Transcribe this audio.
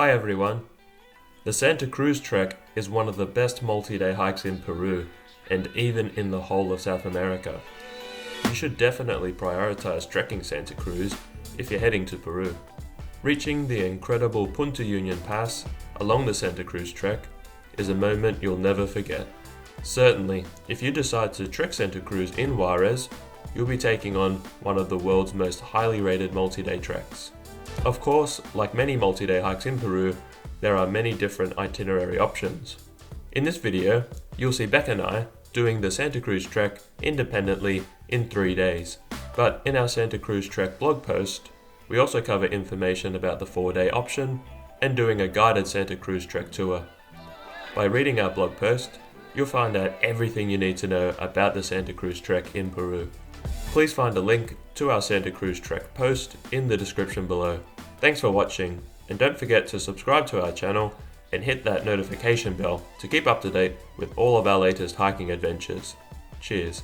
Hi everyone! The Santa Cruz Trek is one of the best multi-day hikes in Peru, and even in the whole of South America. You should definitely prioritize trekking Santa Cruz if you're heading to Peru. Reaching the incredible Punta Union Pass along the Santa Cruz Trek is a moment you'll never forget. Certainly, if you decide to trek Santa Cruz in Huaraz, you'll be taking on one of the world's most highly rated multi-day treks. Of course, like many multi-day hikes in Peru, there are many different itinerary options. In this video, you'll see Beck and I doing the Santa Cruz Trek independently in 3 days. But in our Santa Cruz Trek blog post, we also cover information about the 4-day option and doing a guided Santa Cruz Trek tour. By reading our blog post, you'll find out everything you need to know about the Santa Cruz Trek in Peru. Please find a link to our Santa Cruz Trek post in the description below. Thanks for watching, and don't forget to subscribe to our channel and hit that notification bell to keep up to date with all of our latest hiking adventures. Cheers!